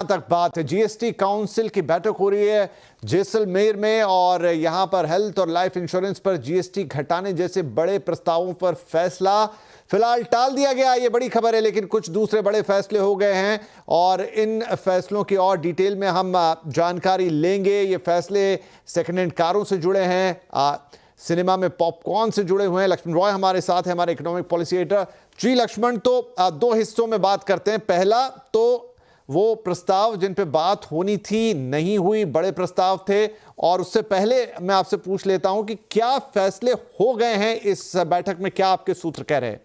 तक बात है, जीएसटी काउंसिल की बैठक हो रही है जैसलमेर में और यहां पर हेल्थ और लाइफ इंश्योरेंस पर जीएसटी घटाने जैसे बड़े प्रस्तावों पर फैसला फिलहाल टाल दिया गया। ये बड़ी खबर है, लेकिन कुछ दूसरे बड़े फैसले हो गए हैं और इन फैसलों की और डिटेल में हम जानकारी लेंगे। ये फैसले सेकेंड हैंड कारों से जुड़े हैं, सिनेमा में पॉपकॉर्न से जुड़े हुए हैं। लक्ष्मण रॉय हमारे साथ है, हमारे economic policy editor. Ji Lakshman, तो दो हिस्सों में बात करते हैं। पहला तो वो प्रस्ताव जिन पे बात होनी थी नहीं हुई, बड़े प्रस्ताव थे, और उससे पहले मैं आपसे पूछ लेता हूं कि क्या फैसले हो गए हैं इस बैठक में, क्या आपके सूत्र कह रहे हैं?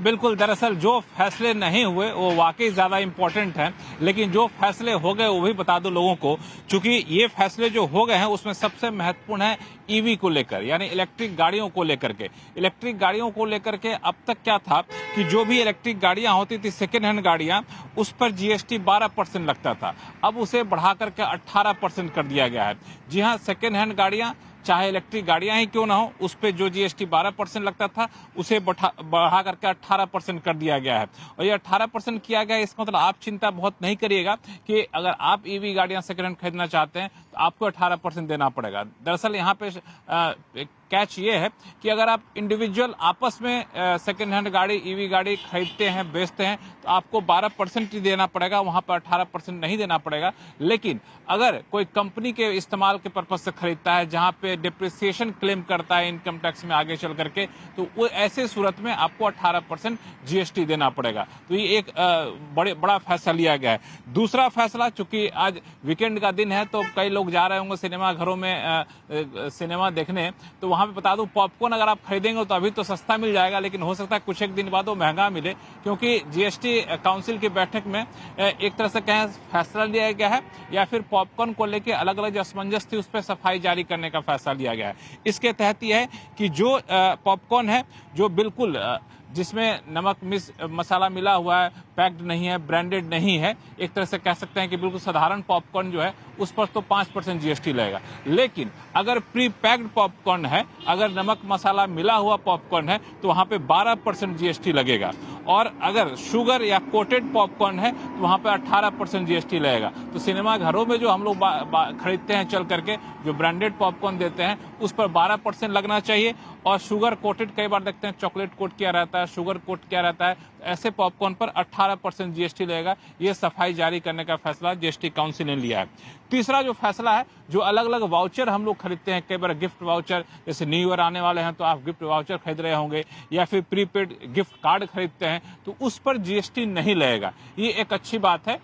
बिल्कुल, दरअसल जो फैसले नहीं हुए वो वाकई ज़्यादा इम्पोर्टेंट हैं, लेकिन जो फैसले हो गए वो भी बता दो लोगों को, क्योंकि ये फैसले जो हो गए हैं उसमें सबसे महत्वपूर्ण है ईवी को लेकर, यानी इलेक्ट्रिक गाड़ियों को लेकर के। इलेक्ट्रिक गाड़ियों को लेकर के अब तक क्या था कि जो भी इलेक्ट्रिक गाड़ियां होती थी, सेकेंड हैंड गाड़ियां, उस पर जीएसटी 12% लगता था। अब उसे बढ़ा करके 18% कर दिया गया है। जी हाँ, सेकेंड हैंड गाड़ियां चाहे इलेक्ट्रिक गाड़ियां ही क्यों ना हो, उस पे जो जीएसटी 12% लगता था उसे बढ़ा करके 18% कर दिया गया है। और ये 18% किया गया है, इसका मतलब आप चिंता बहुत नहीं करिएगा कि अगर आप ईवी गाड़ियां सेकेंड हैंड खरीदना चाहते हैं तो आपको 18% देना पड़ेगा। दरअसल यहाँ पे कैच ये है कि अगर आप इंडिविजुअल आपस में सेकेंड हैंड गाड़ी, ईवी गाड़ी खरीदते हैं, बेचते हैं, तो आपको 12% ही देना पड़ेगा, वहां पर 18% नहीं देना पड़ेगा। लेकिन अगर कोई कंपनी के इस्तेमाल के पर्पज से खरीदता है, जहां पे डिप्रिसिएशन क्लेम करता है इनकम टैक्स में आगे चल करके, तो वो ऐसे सूरत में आपको 18% जीएसटी देना पड़ेगा। तो ये एक बड़ा फैसला लिया गया है। दूसरा फैसला, चूंकि आज वीकेंड का दिन है तो कई लोग जा रहे होंगे सिनेमा घरों में सिनेमा देखने, तो वहां पे बता दूं, पॉपकॉर्न अगर आप खरीदेंगे तो अभी तो सस्ता मिल जाएगा, लेकिन हो सकता है कुछ एक दिन बाद वो महंगा मिले, क्योंकि जीएसटी काउंसिल की बैठक में एक तरह से कहें फैसला लिया गया है, या फिर पॉपकॉर्न को लेकर अलग अलग जो असमंजस थी उस पर सफाई जारी करने का फैसला लिया गया है। इसके तहत यह है कि जो पॉपकॉर्न है, जो बिल्कुल जिसमें नमक मसाला मिला हुआ है, पैक्ड नहीं है, ब्रांडेड नहीं है, एक तरह से कह सकते हैं कि बिल्कुल साधारण पॉपकॉर्न जो है उस पर तो 5% जीएसटी लगेगा। लेकिन अगर प्री पैक्ड पॉपकॉर्न है, अगर नमक मसाला मिला हुआ पॉपकॉर्न है, तो वहां पे 12% जीएसटी लगेगा। और अगर शुगर या कोटेड पॉपकॉर्न है तो वहां पे 18% जीएसटी लगेगा। तो सिनेमा घरों में जो हम लोग खरीदते हैं चल करके, जो ब्रांडेड पॉपकॉर्न देते हैं, उस पर 12% लगना चाहिए। और शुगर कोटेड, कई बार देखते हैं चॉकलेट कोट किया रहता है, शुगर कोट किया रहता है, तो ऐसे पॉपकॉर्न पर 18% जीएसटी लगेगा। ये सफाई जारी करने का फैसला जीएसटी काउंसिल ने लिया है। तीसरा जो फैसला है, जो अलग अलग वाउचर हम लोग खरीदते हैं, कई बार गिफ्ट वाउचर, जैसे न्यू ईयर आने वाले हैं तो आप गिफ्ट वाउचर खरीद रहे होंगे, या फिर प्रीपेड गिफ्ट कार्ड खरीदते हैं, तो उस पर जीएसटी नहीं लगेगा। ये एक अच्छी बात है।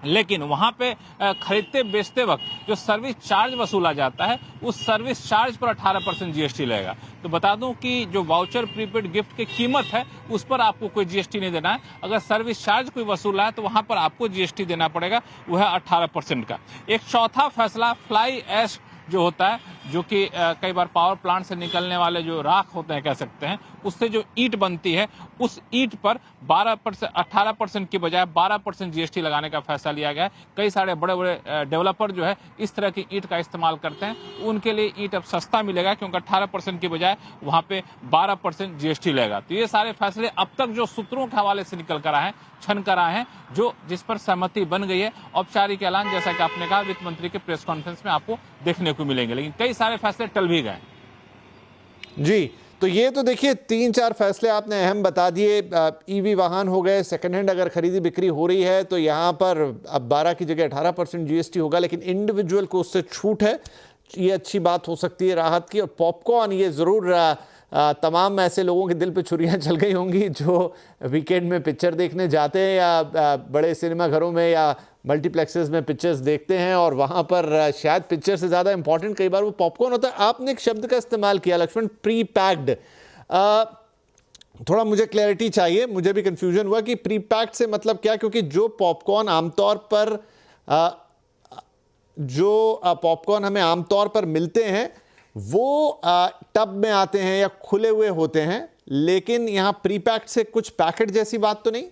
लेकिन वहां पे खरीदते बेचते वक्त जो सर्विस चार्ज वसूला जाता है, उस सर्विस चार्ज पर 18% जीएसटी लगेगा। तो बता दूं कि जो वाउचर प्रीपेड गिफ्ट की कीमत है उस पर आपको कोई जीएसटी नहीं देना है। अगर सर्विस चार्ज कोई वसूला है तो वहां पर आपको जीएसटी देना पड़ेगा, वह है 18% का। एक चौथा फैसला, फ्लाई ऐश जो होता है, जो कि कई बार पावर प्लांट से निकलने वाले जो राख होते हैं, कह सकते हैं, उससे जो ईंट बनती है, उस ईंट पर 18% की बजाय 12% जीएसटी लगाने का फैसला लिया गया है। कई सारे बड़े बड़े डेवलपर जो है इस तरह की ईंट का इस्तेमाल करते हैं, उनके लिए ईंट अब सस्ता मिलेगा, क्योंकि 18% की बजाय वहां पे 12% जीएसटी लगेगा। तो ये सारे फैसले अब तक जो सूत्रों के हवाले से निकल कर आए हैं, छन कर आए हैं, जिस पर सहमति बन गई है। औपचारिक ऐलान, जैसा कि आपने कहा, वित्त मंत्री के प्रेस कॉन्फ्रेंस में आपको देखने को मिलेंगे, लेकिन कई सारे फैसले टल भी गए। जी, तो ये तो देखिए 3-4 फैसले आपने अहम बता दिए। ईवी वाहन हो गए, सेकंड हैंड अगर खरीदी बिक्री हो रही है तो यहाँ पर अब 12 की जगह 18% जीएसटी होगा, लेकिन इंडिविजुअल को उससे छूट है, ये अच्छी बात हो सकती है राहत की। और पॉपकॉर्न, ये ज़रूर तमाम ऐसे लोगों के दिल पे छुरियां चल गई होंगी जो वीकेंड में पिक्चर देखने जाते हैं या बड़े सिनेमा घरों में या मल्टीप्लेक्सेस में पिक्चर्स देखते हैं, और वहाँ पर शायद पिक्चर से ज़्यादा इंपॉर्टेंट कई बार वो पॉपकॉर्न होता है। आपने एक शब्द का इस्तेमाल किया लक्ष्मण, प्री पैक्ड। थोड़ा मुझे क्लैरिटी चाहिए, मुझे भी कंफ्यूजन हुआ कि प्री पैक्ड से मतलब क्या, क्योंकि जो पॉपकॉर्न हमें आमतौर पर मिलते हैं वो टब में आते हैं या खुले हुए होते हैं, लेकिन यहां प्री पैक्ड से कुछ पैकेट जैसी बात तो नहीं?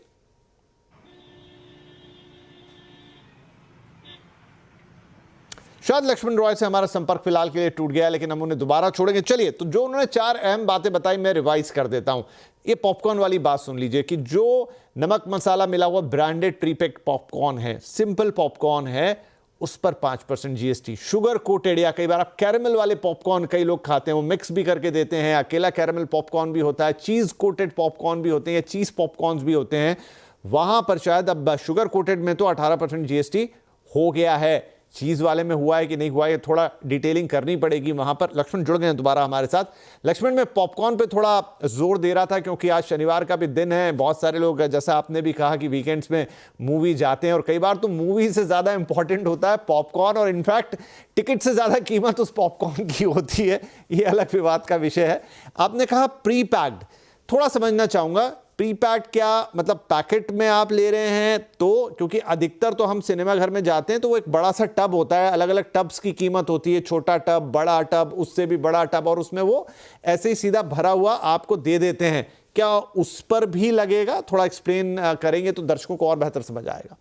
शायद लक्ष्मण रॉय से हमारा संपर्क फिलहाल के लिए टूट गया, लेकिन हम उन्हें दोबारा छोड़ेंगे। चलिए, तो जो उन्होंने 4 अहम बातें बताई मैं रिवाइज कर देता हूं। ये पॉपकॉर्न वाली बात सुन लीजिए कि जो नमक मसाला मिला हुआ ब्रांडेड प्रीपैक्ड पॉपकॉर्न है, सिंपल पॉपकॉर्न है, उस पर 5% जीएसटी। शुगर कोटेड या कई बार आप कैरेमल वाले पॉपकॉर्न कई लोग खाते हैं, वो मिक्स भी करके देते हैं, अकेला कैरेमल पॉपकॉर्न भी होता है, चीज कोटेड पॉपकॉर्न भी होते हैं या चीज पॉपकॉर्न भी होते हैं, वहां पर शायद अब शुगर कोटेड में तो 18% जीएसटी हो गया है। चीज वाले में हुआ है कि नहीं हुआ है, थोड़ा डिटेलिंग करनी पड़ेगी वहां पर। लक्ष्मण जुड़ गए हैं दोबारा हमारे साथ। लक्ष्मण, मैं पॉपकॉर्न पे थोड़ा जोर दे रहा था क्योंकि आज शनिवार का भी दिन है, बहुत सारे लोग, जैसा आपने भी कहा कि वीकेंड्स में मूवी जाते हैं और कई बार तो मूवी से ज्यादा इंपॉर्टेंट होता है पॉपकॉर्न, और इनफैक्ट टिकट से ज्यादा कीमत उस पॉपकॉर्न की होती है। ये अलग विवाद का विषय है। आपने कहा प्री पैक्ड, थोड़ा समझना चाहूंगा, प्री पैक्ड क्या मतलब पैकेट में आप ले रहे हैं? तो क्योंकि अधिकतर तो हम सिनेमा घर में जाते हैं तो वो एक बड़ा सा टब होता है, अलग अलग टब्स की कीमत होती है, छोटा टब, बड़ा टब, उससे भी बड़ा टब, और उसमें वो ऐसे ही सीधा भरा हुआ आपको दे देते हैं। क्या उस पर भी लगेगा? थोड़ा एक्सप्लेन करेंगे तो दर्शकों को और बेहतर समझ आएगा।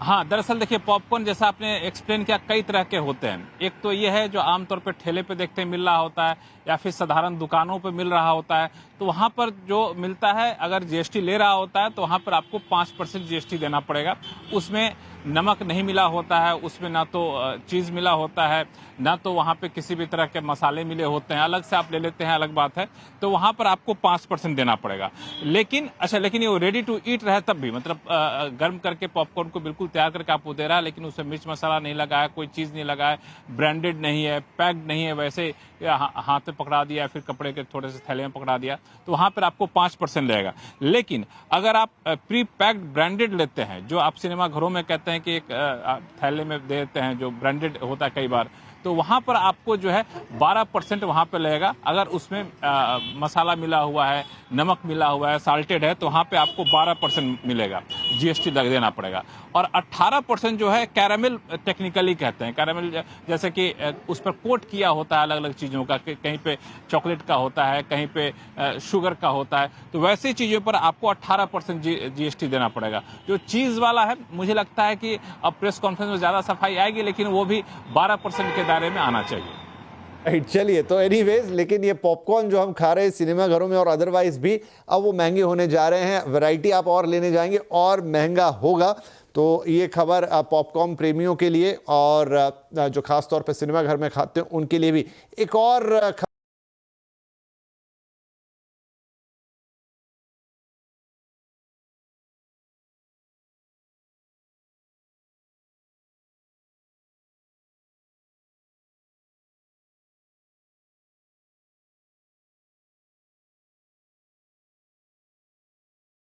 हाँ, दरअसल देखिए, पॉपकॉर्न जैसा आपने एक्सप्लेन किया कई तरह के होते हैं। एक तो ये है जो आमतौर पर ठेले पे देखते हैं मिल रहा होता है, या फिर साधारण दुकानों पे मिल रहा होता है। तो वहाँ पर जो मिलता है, अगर जीएसटी ले रहा होता है तो वहाँ पर आपको 5% जीएसटी देना पड़ेगा। उसमें नमक नहीं मिला होता है, उसमें ना तो चीज़ मिला होता है, ना तो वहाँ पे किसी भी तरह के मसाले मिले होते हैं। अलग से आप ले लेते हैं, अलग बात है। तो वहाँ पर आपको 5% देना पड़ेगा। लेकिन लेकिन ये रेडी टू ईट रहे तब भी, मतलब गर्म करके पॉपकॉर्न को बिल्कुल तैयार करके आपको दे रहा है, लेकिन उसमें मिर्च मसाला नहीं लगा है, कोई चीज़ नहीं लगा है, ब्रांडेड नहीं है, पैक्ड नहीं है, वैसे हाथ में पकड़ा दिया, फिर कपड़े के थोड़े से थैले में पकड़ा दिया, तो वहाँ पर आपको 5% लगेगा। लेकिन अगर आप प्री पैक्ड ब्रांडेड लेते हैं, जो आप सिनेमा घरों में कहते हैं कि एक थैले में देते हैं, जो ब्रांडेड होता है कई बार, तो वहाँ पर आपको जो है 12% वहाँ पर लगेगा। अगर उसमें मसाला मिला हुआ है, नमक मिला हुआ है, साल्टेड है, तो वहाँ पे आपको 12% मिलेगा, जीएसटी देना पड़ेगा। और 18% जो है कैरामल टेक्निकली कहते हैं। कैरामल जैसे कि उस पर कोट किया होता है अलग अलग चीज़ों का, कहीं पे चॉकलेट का होता है, कहीं पे शुगर का होता है, तो वैसी चीज़ों पर आपको 18% जीएसटी देना पड़ेगा। जो चीज़ वाला है, मुझे लगता है कि अब प्रेस कॉन्फ्रेंस में ज़्यादा सफाई आएगी, लेकिन वो भी 12% के दायरे में आना चाहिए। राइट, चलिए, तो एनीवेज, लेकिन ये पॉपकॉर्न जो हम खा रहे हैं सिनेमा घरों में और अदरवाइज भी, अब वो महंगे होने जा रहे हैं। वैरायटी आप और लेने जाएंगे और महंगा होगा। तो ये खबर पॉपकॉर्न प्रेमियों के लिए और जो खास तौर पे सिनेमा घर में खाते हैं उनके लिए भी एक और